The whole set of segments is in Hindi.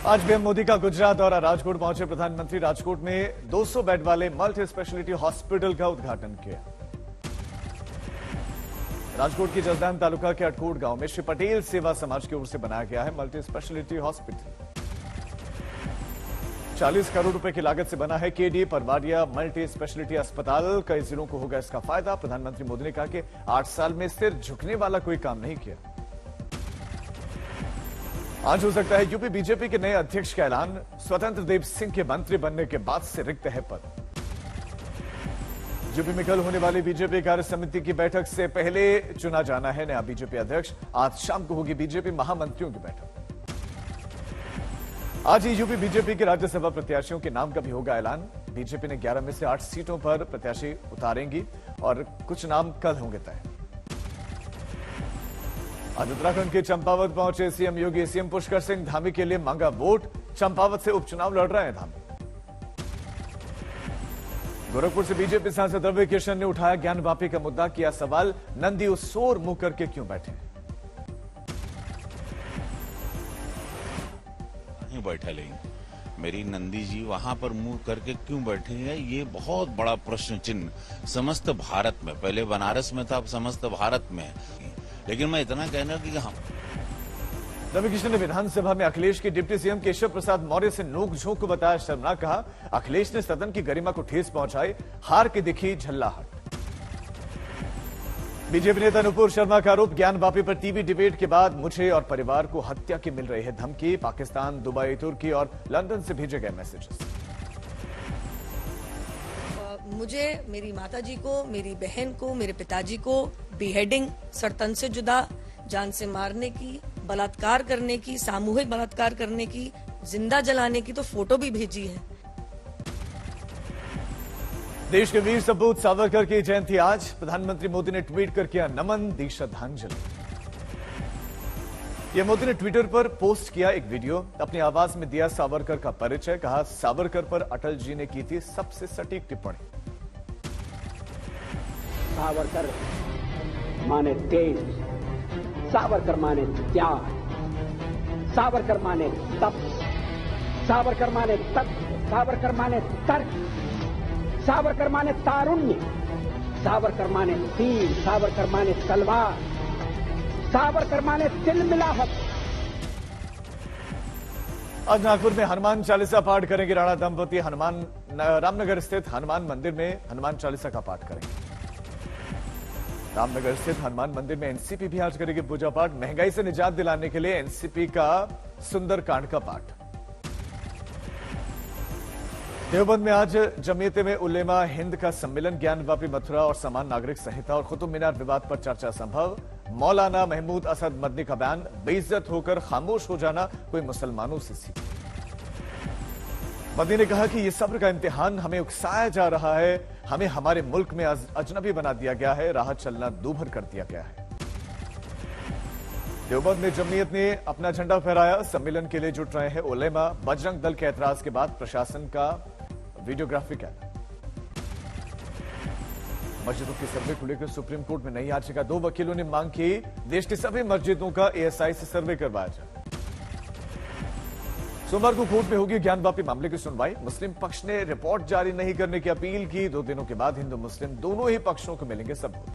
आज पीएम मोदी का गुजरात दौरा। राजकोट पहुंचे प्रधानमंत्री। राजकोट में 200 बेड वाले मल्टी स्पेशलिटी हॉस्पिटल का उद्घाटन किया। राजकोट की जसदान तालुका के अटकोट गांव में श्री पटेल सेवा समाज की ओर से बनाया गया है मल्टी स्पेशलिटी हॉस्पिटल। 40 करोड़ रुपए की लागत से बना है केडी परवाडिया मल्टी स्पेशलिटी अस्पताल। कई जिलों को होगा इसका फायदा। प्रधानमंत्री मोदी ने कहा कि 8 साल में सिर झुकने वाला कोई काम नहीं किया। आज हो सकता है यूपी बीजेपी के नए अध्यक्ष का ऐलान। स्वतंत्र देव सिंह के मंत्री बनने के बाद से रिक्त है पद। यूपी में कल होने वाली बीजेपी कार्य समिति की बैठक से पहले चुना जाना है नया बीजेपी अध्यक्ष। आज शाम को होगी बीजेपी महामंत्रियों की बैठक। आज ही यूपी बीजेपी के राज्यसभा प्रत्याशियों के नाम का भी होगा ऐलान। बीजेपी ने 11 में से 8 सीटों पर प्रत्याशी उतारेंगी और कुछ नाम कल होंगे तय। आज उत्तराखंड के चंपावत पहुंचे सीएम योगी। सीएम पुष्कर सिंह धामी के लिए मांगा वोट। चंपावत से उपचुनाव लड़ रहे हैं धामी। गोरखपुर से बीजेपी सांसद रवि किशन ने उठाया ज्ञानवापी का मुद्दा। किया सवाल, नंदी उसोर मुंह करके क्यों बैठे? बैठा लेंगे, मेरी नंदी जी वहां पर मुंह करके क्यों बैठे हैं, ये बहुत बड़ा प्रश्न चिन्ह समस्त भारत में, पहले बनारस में था, अब समस्त भारत में। लेकिन मैं इतना कहना कि हम रवि किशन ने विधानसभा में अखिलेश के डिप्टी सीएम केशव प्रसाद मौर्य से नोकझोंक को बताया शर्मनाक। कहा अखिलेश ने सदन की गरिमा को ठेस पहुंचाई, हार के दिखी झल्लाहट। बीजेपी नेता नुपुर शर्मा का आरोप, ज्ञानवापी पर टीवी डिबेट के बाद मुझे और परिवार को हत्या की मिल रही है धमकी। पाकिस्तान, दुबई, तुर्की और लंदन से भेजे गए मैसेजेस। मुझे, मेरी माताजी को, मेरी बहन को, मेरे पिताजी को बीहेडिंग, सरतन से जुदा, जान से मारने की, बलात्कार करने की, सामूहिक बलात्कार करने की, जिंदा जलाने की तो फोटो भी भेजी है। देश के वीर सपूत सावरकर की जयंती आज। प्रधानमंत्री मोदी ने ट्वीट कर किया नमन, दी श्रद्धांजलि। यह मोदी ने ट्विटर पर पोस्ट किया एक वीडियो। अपनी आवाज में दिया सावरकर का परिचय। कहा सावरकर पर अटल जी ने की थी सबसे सटीक टिप्पणी। सावरकर माने तेज, सावरकर माने त्याग, सावरकर माने तप, सावरकर माने तत्व, सावरकर माने तर्क, सावरकर माने तारुण्य, सावरकर माने तीर, सावरकर माने तलवार, सावरकर माने तिलमिलाहट। आज नागपुर में हनुमान चालीसा पाठ करेंगे राणा दंपति। रामनगर स्थित हनुमान मंदिर में हनुमान चालीसा का पाठ करेंगे। रामनगर स्थित हनुमान मंदिर में एनसीपी भी आज करेगी पूजा पाठ। महंगाई से निजात दिलाने के लिए एनसीपी का सुंदर कांड का पाठ। देवबंद में आज जमीयत में उलेमा हिंद का सम्मेलन। ज्ञानवापी मथुरा और समान नागरिक संहिता और कुतुब मीनार विवाद पर चर्चा संभव। मौलाना महमूद असद मदनी का बयान, बेइज्जत होकर खामोश हो जाना कोई मुसलमानों से सीखे। मदनी ने कहा कि यह सब्र का इम्तिहान हमें उकसाया जा रहा है, हमें हमारे मुल्क में अजनबी बना दिया गया है, राह चलना दूभर कर दिया गया है। देवबंद में जमीयत ने अपना झंडा फहराया। सम्मेलन के लिए जुट रहे हैं उलेमा। बजरंग दल के ऐतराज के बाद प्रशासन का वीडियोग्राफी का मस्जिदों की सर्वे को लेकर सुप्रीम कोर्ट में नई याचिका। 2 वकीलों ने मांग की देश की सभी मस्जिदों का एएसआई से सर्वे करवाया जाए। सोमवार को कोर्ट में होगी ज्ञानवापी मामले की सुनवाई। मुस्लिम पक्ष ने रिपोर्ट जारी नहीं करने की अपील की। 2 दिनों के बाद हिंदू मुस्लिम दोनों ही पक्षों को मिलेंगे सबूत।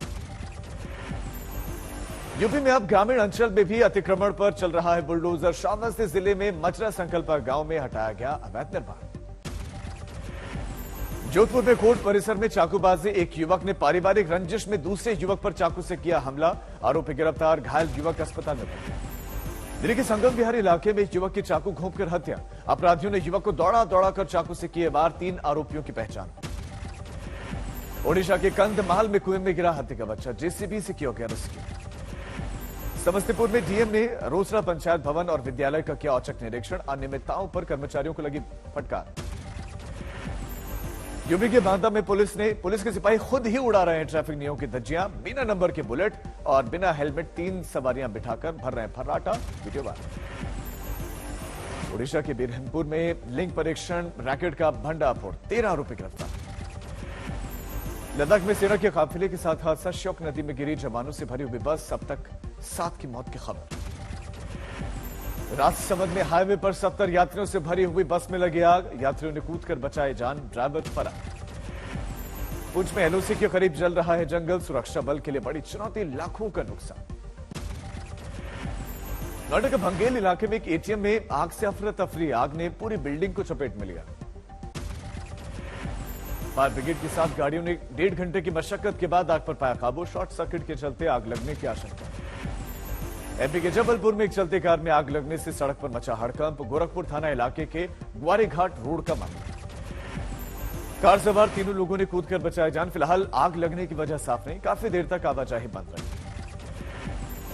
यूपी में अब ग्रामीण अंचल में भी अतिक्रमण पर चल रहा है बुलडोजर। श्रावस्ती जिले में मचरा संकल्पा गांव में हटाया गया अवैध निर्माण। जोधपुर में कोर्ट परिसर में चाकूबाजी। एक युवक ने पारिवारिक रंजिश में दूसरे युवक पर चाकू से किया हमला। आरोपी गिरफ्तार। घायल युवक अस्पताल में भर्ती। दिल्ली के संगम विहारी इलाके में एक युवक की चाकू घोंपकर हत्या। अपराधियों ने युवक को दौड़ा कर चाकू से किए वार। 3 आरोपियों की पहचान। ओडिशा के कंधमाल में कुएं में गिरा हाथी का बच्चा। जेसीबी से किया गया रेस्क्यू। समस्तीपुर में डीएम ने रोसड़ा पंचायत भवन और विद्यालय का किया औचक निरीक्षण। अनियमितताओं पर कर्मचारियों को लगी फटकार। यूपी के बांदा में पुलिस के सिपाही खुद ही उड़ा रहे हैं ट्रैफिक नियमों की धज्जियां। बिना नंबर के बुलेट और बिना हेलमेट 3 सवारियां बिठाकर भर रहे हैं फर्राटा। Video viral. ओडिशा के बिरहनपुर में लिंग परीक्षण रैकेट का भंडाफोड़। 13 आरोपी गिरफ्तार। लद्दाख में सेना के काफिले के साथ हादसा। श्योक नदी में गिरी जवानों से भरी हुई बस। अब तक 7 की मौत की खबर। राजसमंद में हाईवे पर 70 यात्रियों से भरी हुई बस में लगी आग, यात्रियों ने कूदकर बचाए जान, ड्राइवर फरार। पुंछ में एलओसी के करीब जल रहा है जंगल, सुरक्षा बल के लिए बड़ी चुनौती, लाखों का नुकसान। नोएडा के भंगेल इलाके में एक एटीएम में आग से अफरा तफरी, आग ने पूरी बिल्डिंग को चपेट में लिया। फायर ब्रिगेड के साथ गाड़ियों ने 1.5 घंटे की मशक्कत के बाद आग पर पाया काबू, शॉर्ट सर्किट के चलते आग लगने की आशंका। एमपी के जबलपुर में एक चलती कार में आग लगने से सड़क पर मचा हड़कंप, गोरखपुर थाना इलाके के ग्वारी घाट रोड का मामला। कार सवार तीनों लोगों ने कूदकर बचाया जान, फिलहाल आग लगने की वजह साफ नहीं, काफी देर तक आवाजाही बंद रही।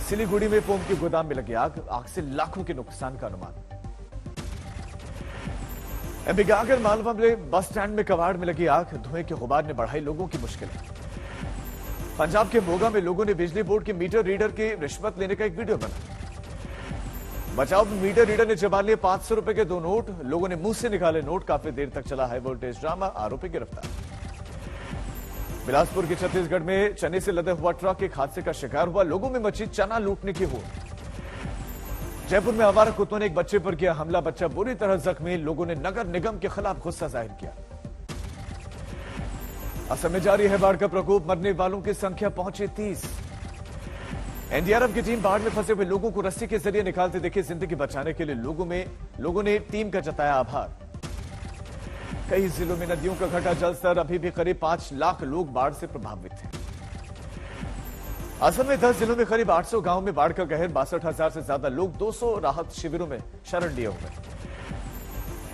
सिलीगुड़ी में फोम के गोदाम में लगी आग से लाखों के नुकसान का अनुमान। एमपी के आगर मालवा में बस स्टैंड में कबाड़ में लगी आग, धुएं के गुबार ने बढ़ाई लोगों की मुश्किलें। पंजाब के मोगा में लोगों ने बिजली बोर्ड के मीटर रीडर की रिश्वत लेने का एक वीडियो बना। बचाव में मीटर रीडर ने चबा लिए 500 रुपए के 2 नोट, लोगों ने मुंह से निकाले नोट, काफी देर तक चला हाई वोल्टेज ड्रामा, आरोपी गिरफ्तार। बिलासपुर के छत्तीसगढ़ में चने से लदे हुआ ट्रक एक हादसे का शिकार हुआ, लोगों में मची चना लूटने की होड़। जयपुर में आवारा कुत्तों ने एक बच्चे पर किया हमला, बच्चा बुरी तरह जख्मी, लोगों ने नगर निगम के खिलाफ गुस्सा जाहिर किया। असम में जारी है बाढ़ का प्रकोप, मरने वालों की संख्या पहुंची 30। एनडीआरएफ की टीम बाढ़ में फंसे हुए लोगों को रस्सी के जरिए निकालते दिखे, जिंदगी बचाने के लिए लोगों ने टीम का जताया आभार। कई जिलों में नदियों का घटा जलस्तर, अभी भी करीब 5 लाख लोग बाढ़ से प्रभावित हैं। असम में 10 जिलों में करीब 800 गांवों में बाढ़ का कहर, 62,000 से ज्यादा लोग 200 राहत शिविरों में शरण लिए हुए।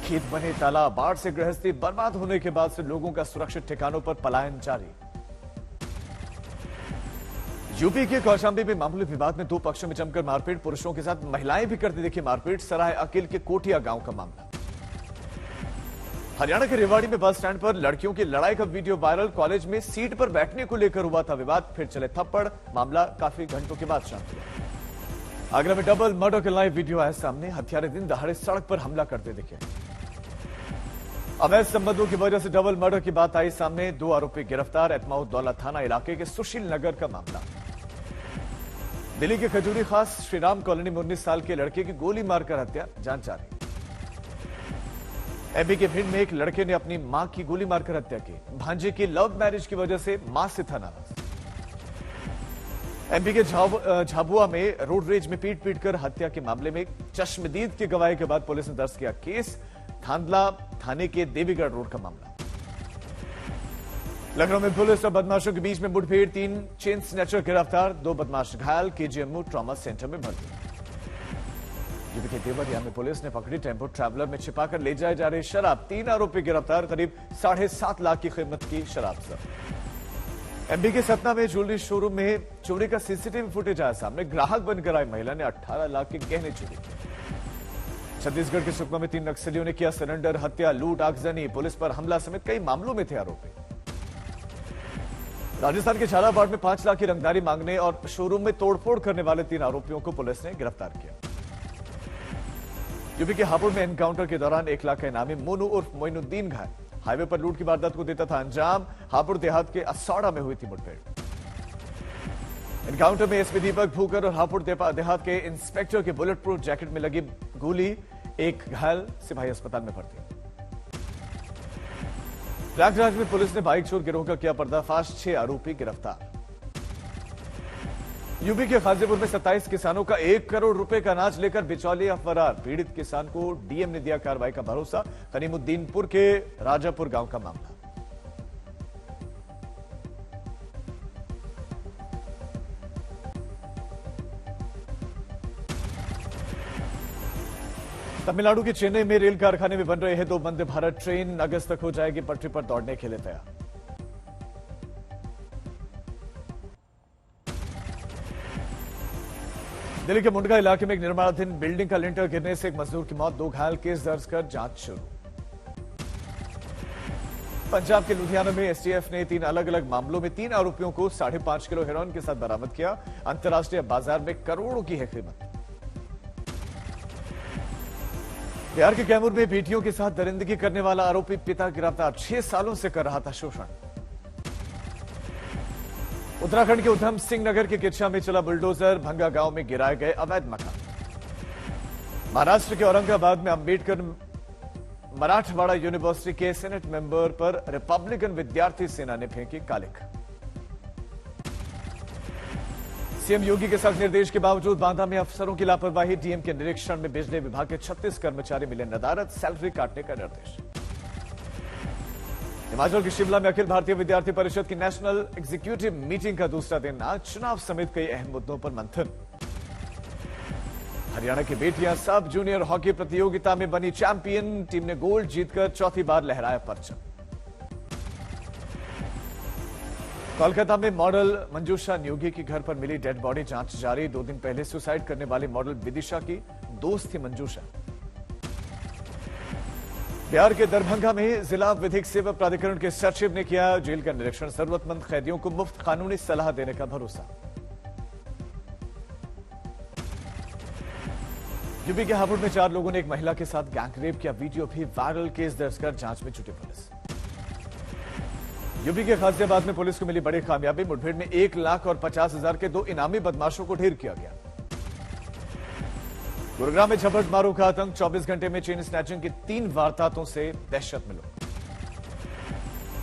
खेत बने तालाब, बाढ़ से गृहस्थी बर्बाद होने के बाद से लोगों का सुरक्षित ठिकानों पर पलायन जारी। यूपी के कौशाम्बी में मामूली विवाद में 2 पक्षों में जमकर मारपीट, पुरुषों के साथ महिलाएं भी करती दिखी मारपीट, सराय अकील के कोटिया गांव का मामला। हरियाणा के रेवाड़ी में बस स्टैंड पर लड़कियों की लड़ाई का वीडियो वायरल, कॉलेज में सीट पर बैठने को लेकर हुआ था विवाद, फिर चले थप्पड़, मामला काफी घंटों के बाद शांत हुआ। आगरा में डबल मर्डर का लाइव वीडियो आया सामने, हत्यारे दिन दहाड़े सड़क पर हमला करते दिखे। अवैध संबंधों की वजह से डबल मर्डर की बात आई सामने, 2 आरोपी गिरफ्तार, एतमाउद्दौला थाना इलाके के सुशील नगर का मामला। दिल्ली के खजूरी खास श्रीराम कॉलोनी में 19 साल के लड़के की गोली मारकर हत्या, जांच जारी। एमपी के भिंड में एक लड़के ने अपनी मां की गोली मारकर हत्या की, भांजे की लव मैरिज की वजह से मां से था नाराज। एमपी के झाबुआ में रोड रेज में पीट कर हत्या के मामले में चश्मदीद की गवाही के बाद पुलिस ने दर्ज किया केस, थांदला थाने के देवीगढ़ रोड का मामला। लखनऊ में पुलिस और बदमाशों के बीच में मुठभेड़, 3 चेन स्नैचर गिरफ्तार, 2 बदमाश घायल, केजीएमयू ट्रॉमा सेंटर में भर्ती। यूपी के देवरिया में पुलिस ने पकड़ी टेम्पो ट्रैवलर में छिपाकर ले जाए जा रही शराब, 3 आरोपी गिरफ्तार, करीब 7.5 लाख की कीमत की शराब जब्त। एमपी के सतना में ज्वेलरी शोरूम में चोरी का सीसीटीवी फुटेज आया सामने, ग्राहक बनकर आई महिला ने 18 लाख के गहने चोरी किए। छत्तीसगढ़ के सुकमा में 3 नक्सलियों ने किया सरेंडर, हत्या, लूट, आगजनी, पुलिस पर हमला समेत कई मामलों में थे आरोपी। राजस्थान के झालावाड़ में 5 लाख की रंगदारी मांगने और शोरूम में तोड़फोड़ करने वाले 3 आरोपियों को पुलिस ने गिरफ्तार किया। यूपी के हापुड़ में एनकाउंटर के दौरान 1 लाख का इनामी मोनू उर्फ मोइनुद्दीन घायल, हाईवे पर लूट की वारदात को देता था अंजाम, हापुड़ देहात के असौड़ा में हुई थी मुठभेड़। एनकाउंटर में एसपी दीपक भूकर और हापुड़ देहात के इंस्पेक्टर के बुलेट प्रूफ जैकेट में लगी गोली, 1 घायल, सिपाही अस्पताल में भर्ती। प्रयागराज में पुलिस ने बाइक चोर गिरोह का किया पर्दाफाश, 6 आरोपी गिरफ्तार। यूपी के गाजीपुर में 27 किसानों का 1 करोड़ रुपए का अनाज लेकर बिचौलिया फरार, पीड़ित किसान को डीएम ने दिया कार्रवाई का भरोसा, करीमुद्दीनपुर के राजापुर गांव का मामला। तमिलनाडु के चेन्नई में रेल कारखाने में बन रहे हैं 2 वंदे भारत ट्रेन, अगस्त तक हो जाएगी पटरी पर दौड़ने के लिए तैयार। दिल्ली के मुंडका इलाके में एक निर्माणाधीन बिल्डिंग का लिंटर गिरने से एक मजदूर की मौत, 2 घायल, केस दर्ज कर जांच शुरू। पंजाब के लुधियाना में एसटीएफ ने 3 अलग अलग मामलों में 3 आरोपियों को 5.5 किलो हेरोइन के साथ बरामद किया, अंतर्राष्ट्रीय बाजार में करोड़ों की है कीमत। बिहार के कैमूर में बेटियों के साथ दरिंदगी करने वाला आरोपी पिता गिरफ्तार, 6 सालों से कर रहा था शोषण। उत्तराखंड के उधम सिंह नगर के किच्छा में चला बुलडोजर, भंगा गांव में गिराए गए अवैध मकान। महाराष्ट्र के औरंगाबाद में अंबेडकर मराठवाड़ा यूनिवर्सिटी के सेनेट मेंबर पर रिपब्लिकन विद्यार्थी सेना ने फेंकी कालिक। सीएम योगी के सख्त निर्देश के बावजूद बांदा में अफसरों की लापरवाही, डीएम के निरीक्षण में बिजली विभाग के 36 कर्मचारी मिले नदारद, सैलरी काटने का निर्देश। हिमाचल के शिमला में अखिल भारतीय विद्यार्थी परिषद की नेशनल एग्जीक्यूटिव मीटिंग का दूसरा दिन आज चुनाव समेत कई अहम मुद्दों पर मंथन। हरियाणा की बेटियां सब जूनियर हॉकी प्रतियोगिता में बनी चैंपियन, टीम ने गोल्ड जीतकर चौथी बार लहराया परचम। कोलकाता में मॉडल मंजूषा न्योगी के घर पर मिली डेड बॉडी, जांच जारी। 2 दिन पहले सुसाइड करने वाली मॉडल विदिशा की दोस्त थी मंजूषा। बिहार के दरभंगा में जिला विधिक सेवा प्राधिकरण के सचिव ने किया जेल का निरीक्षण, जरूरतमंद कैदियों को मुफ्त कानूनी सलाह देने का भरोसा। यूपी के हापुड़ में 4 लोगों ने एक महिला के साथ गैंगरेप किया, वीडियो भी वायरल, केस दर्ज कर जांच में जुटी पुलिस। यूपी के गाजियाबाद में पुलिस को मिली बड़ी कामयाबी, मुठभेड़ में 1,50,000 के 2 इनामी बदमाशों को ढेर किया गया। गुरुग्राम में झपट मारू का आतंक, 24 घंटे में चेन स्नैचिंग की 3 वारदातों से दहशत में लोग।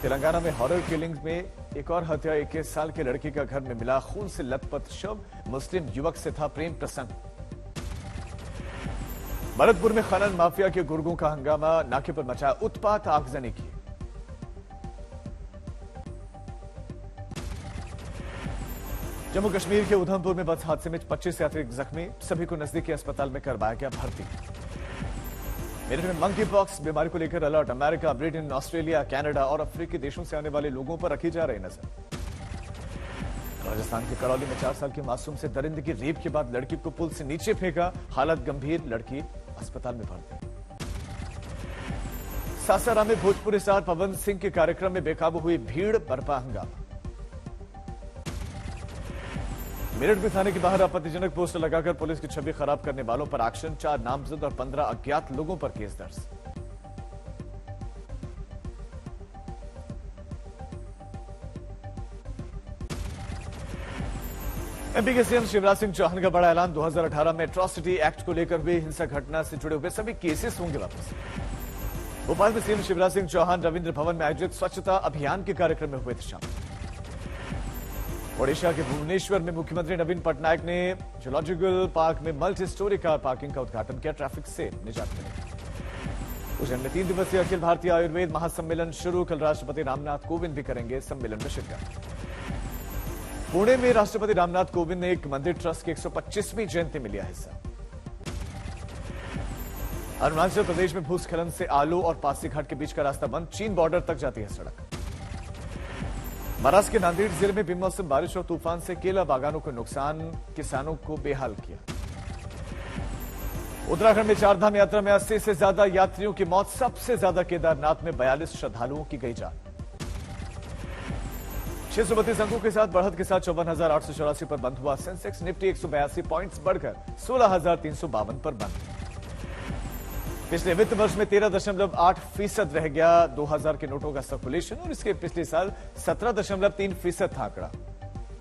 तेलंगाना में हॉरर किलिंग में एक और हत्या, 21 साल के लड़की का घर में मिला खून से लथपथ शव, मुस्लिम युवक से था प्रेम प्रसंग। भरतपुर में खनन माफिया के गुर्गों का हंगामा, नाके पर मचाया उत्पात, आगजनी की। जम्मू कश्मीर के उधमपुर में बस हादसे में 25 यात्री जख्मी, सभी को नजदीकी अस्पताल में करवाया गया भर्ती। मेरठ में मंकी पॉक्स बीमारी को लेकर alert, America, Britain, Australia, Canada और अफ्रीकी देशों से आने वाले लोगों पर रखी जा रही नजर। राजस्थान के करौली में 4 साल की मासूम से दरिंदगी, रेप के बाद लड़की को पुल से नीचे फेंका, हालत गंभीर, लड़की अस्पताल में भर्ती। सासाराम में भोजपुरी स्टार पवन सिंह के कार्यक्रम में बेकाबू हुई भीड़, बरपा हंगामा। मेरठ में थाने के बाहर आपत्तिजनक पोस्टर लगाकर पुलिस की छवि खराब करने वालों पर एक्शन, 4 नामजद और 15 अज्ञात लोगों पर केस दर्ज। एमपी के सीएम शिवराज सिंह चौहान का बड़ा ऐलान, 2018 में एट्रॉसिटी एक्ट को लेकर हुई हिंसक घटना से जुड़े हुए सभी केसेस होंगे वापस। भोपाल में सीएम शिवराज सिंह चौहान रविंद्र भवन में आयोजित स्वच्छता अभियान के कार्यक्रम में हुए थे शामिल। ओडिशा के भुवनेश्वर में मुख्यमंत्री नवीन पटनायक ने जूलॉजिकल पार्क में मल्टी स्टोरी कार पार्किंग का उद्घाटन किया, ट्रैफिक से निजात मिली। उज्जैन में 3 दिवसीय अखिल भारतीय आयुर्वेद महासम्मेलन शुरू, कल राष्ट्रपति रामनाथ कोविंद भी करेंगे सम्मेलन में शिरकत। पुणे में राष्ट्रपति रामनाथ कोविंद ने एक मंदिर ट्रस्ट की 125वीं जयंती में लिया हिस्सा। अरुणाचल प्रदेश में भूस्खलन से आलो और पासीघाट के बीच का रास्ता बंद, चीन बॉर्डर तक जाती है सड़क। महाराष्ट्र के नांदेड़ जिले में बेमौसम बारिश और तूफान से केला बागानों को नुकसान, किसानों को बेहाल किया। उत्तराखंड में 4 धाम यात्रा में 80 से ज्यादा यात्रियों की मौत, सबसे ज्यादा केदारनाथ में 42 श्रद्धालुओं की गई जान। 632 अंकों के साथ बढ़त के साथ 54,884 पर बंद हुआ सेंसेक्स, निफ्टी 182 पॉइंट्स बढ़कर 16,352 पर बंद। पिछले वित्त वर्ष में 13.8% रह गया 2000 के नोटों का सर्कुलेशन और इसके पिछले साल 17.3% था आंकड़ा।